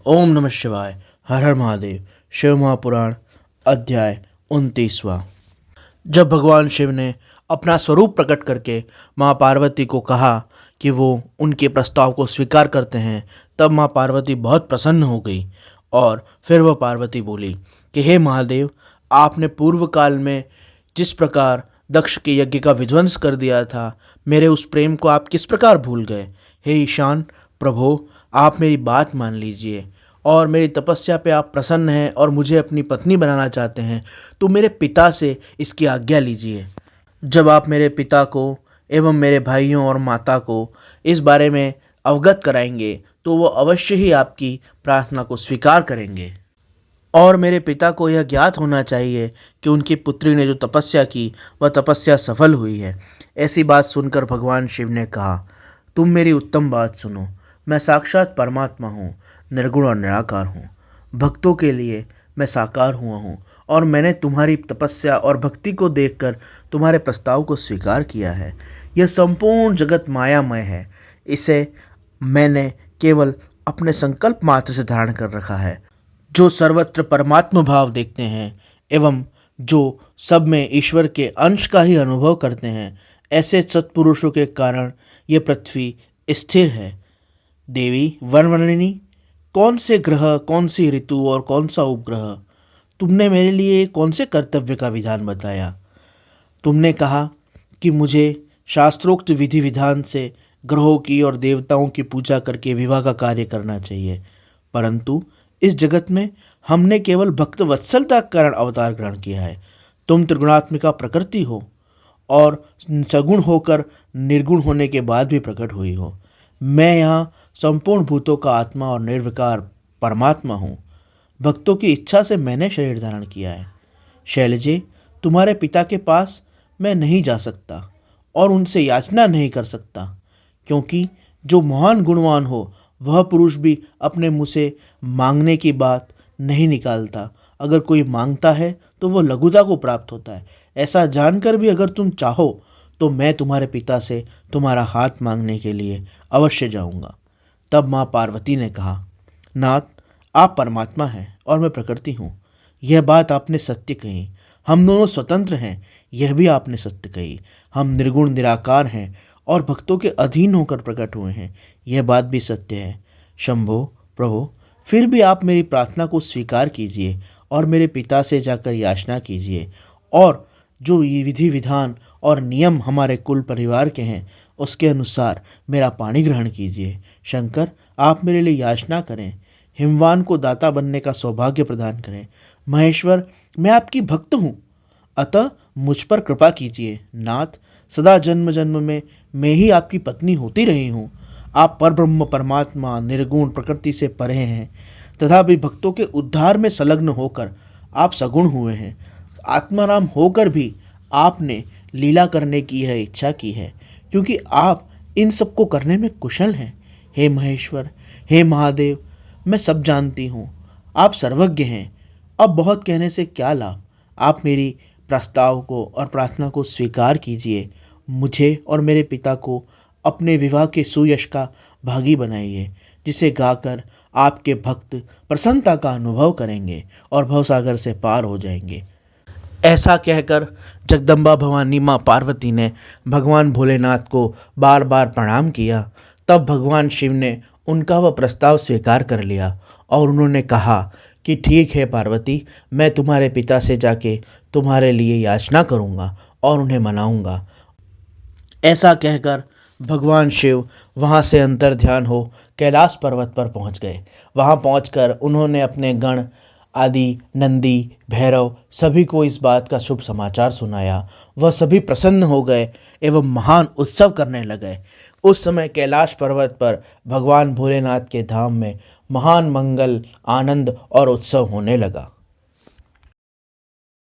ओम नमः शिवाय। हर हर महादेव। शिव महापुराण अध्याय 29वां। जब भगवान शिव ने अपना स्वरूप प्रकट करके माँ पार्वती को कहा कि वो उनके प्रस्ताव को स्वीकार करते हैं, तब माँ पार्वती बहुत प्रसन्न हो गई। और फिर वह पार्वती बोली कि हे महादेव, आपने पूर्व काल में जिस प्रकार दक्ष के यज्ञ का विध्वंस कर दिया था, मेरे उस प्रेम को आप किस प्रकार भूल गए। हे ईशान प्रभो, आप मेरी बात मान लीजिए और मेरी तपस्या पे आप प्रसन्न हैं और मुझे अपनी पत्नी बनाना चाहते हैं, तो मेरे पिता से इसकी आज्ञा लीजिए। जब आप मेरे पिता को एवं मेरे भाइयों और माता को इस बारे में अवगत कराएंगे, तो वो अवश्य ही आपकी प्रार्थना को स्वीकार करेंगे। और मेरे पिता को यह ज्ञात होना चाहिए कि उनकी पुत्री ने जो तपस्या की वह तपस्या सफल हुई है। ऐसी बात सुनकर भगवान शिव ने कहा, तुम मेरी उत्तम बात सुनो। मैं साक्षात परमात्मा हूँ, निर्गुण और निराकार हूँ। भक्तों के लिए मैं साकार हुआ हूँ और मैंने तुम्हारी तपस्या और भक्ति को देखकर तुम्हारे प्रस्ताव को स्वीकार किया है। यह संपूर्ण जगत मायामय है, इसे मैंने केवल अपने संकल्प मात्र से धारण कर रखा है। जो सर्वत्र परमात्मा भाव देखते हैं एवं जो सब में ईश्वर के अंश का ही अनुभव करते हैं, ऐसे सत्पुरुषों के कारण ये पृथ्वी स्थिर है। देवी वनवर्णिनी, कौन से ग्रह, कौन सी ऋतु और कौन सा उपग्रह, तुमने मेरे लिए कौन से कर्तव्य का विधान बताया। तुमने कहा कि मुझे शास्त्रोक्त विधि विधान से ग्रहों की और देवताओं की पूजा करके विवाह का कार्य करना चाहिए, परंतु इस जगत में हमने केवल भक्त वत्सलता के कारण अवतार ग्रहण किया है। तुम त्रिगुणात्मिका प्रकृति हो और सगुण होकर निर्गुण होने के बाद भी प्रकट हुई हो। मैं यहाँ संपूर्ण भूतों का आत्मा और निर्विकार परमात्मा हूँ। भक्तों की इच्छा से मैंने शरीर धारण किया है। शैलजे, तुम्हारे पिता के पास मैं नहीं जा सकता और उनसे याचना नहीं कर सकता, क्योंकि जो महान गुणवान हो वह पुरुष भी अपने मुँह से मांगने की बात नहीं निकालता। अगर कोई मांगता है तो वह लघुता को प्राप्त होता है। ऐसा जानकर भी अगर तुम चाहो तो मैं तुम्हारे पिता से तुम्हारा हाथ मांगने के लिए अवश्य जाऊंगा। तब माँ पार्वती ने कहा, नाथ, आप परमात्मा हैं और मैं प्रकृति हूँ। यह बात आपने सत्य कही। हम दोनों स्वतंत्र हैं, यह भी आपने सत्य कही। हम निर्गुण निराकार हैं और भक्तों के अधीन होकर प्रकट हुए हैं, यह बात भी सत्य है। शंभो प्रभो, फिर भी आप मेरी प्रार्थना को स्वीकार कीजिए और मेरे पिता से जाकर याचना कीजिए, और जो ये विधि विधान और नियम हमारे कुल परिवार के हैं उसके अनुसार मेरा पाणी ग्रहण कीजिए। शंकर, आप मेरे लिए याचना करें। हिमवान को दाता बनने का सौभाग्य प्रदान करें। महेश्वर, मैं आपकी भक्त हूँ, अतः मुझ पर कृपा कीजिए। नाथ, सदा जन्म जन्म में मैं ही आपकी पत्नी होती रही हूँ। आप परब्रह्म परमात्मा निर्गुण प्रकृति से परे हैं, तथापि भक्तों के उद्धार में संलग्न होकर आप सगुण हुए हैं। आत्माराम होकर भी आपने लीला करने की यह इच्छा की है, क्योंकि आप इन सब को करने में कुशल हैं। हे महेश्वर, हे महादेव, मैं सब जानती हूँ, आप सर्वज्ञ हैं। अब बहुत कहने से क्या लाभ। आप मेरी प्रस्ताव को और प्रार्थना को स्वीकार कीजिए। मुझे और मेरे पिता को अपने विवाह के सुयश का भागी बनाइए, जिसे गाकर आपके भक्त प्रसन्नता का अनुभव करेंगे और भवसागर से पार हो जाएंगे। ऐसा कहकर जगदम्बा भवानी माँ पार्वती ने भगवान भोलेनाथ को बार बार प्रणाम किया। तब भगवान शिव ने उनका वह प्रस्ताव स्वीकार कर लिया और उन्होंने कहा कि ठीक है पार्वती, मैं तुम्हारे पिता से जाके तुम्हारे लिए याचना करूँगा और उन्हें मनाऊँगा। ऐसा कहकर भगवान शिव वहाँ से अंतर्ध्यान हो कैलाश पर्वत पर पहुँच गए। वहाँ पहुँचकर उन्होंने अपने गण आदि नंदी, भैरव सभी को इस बात का शुभ समाचार सुनाया। वह सभी प्रसन्न हो गए एवं महान उत्सव करने लगे। उस समय कैलाश पर्वत पर भगवान भोलेनाथ के धाम में महान मंगल, आनंद और उत्सव होने लगा।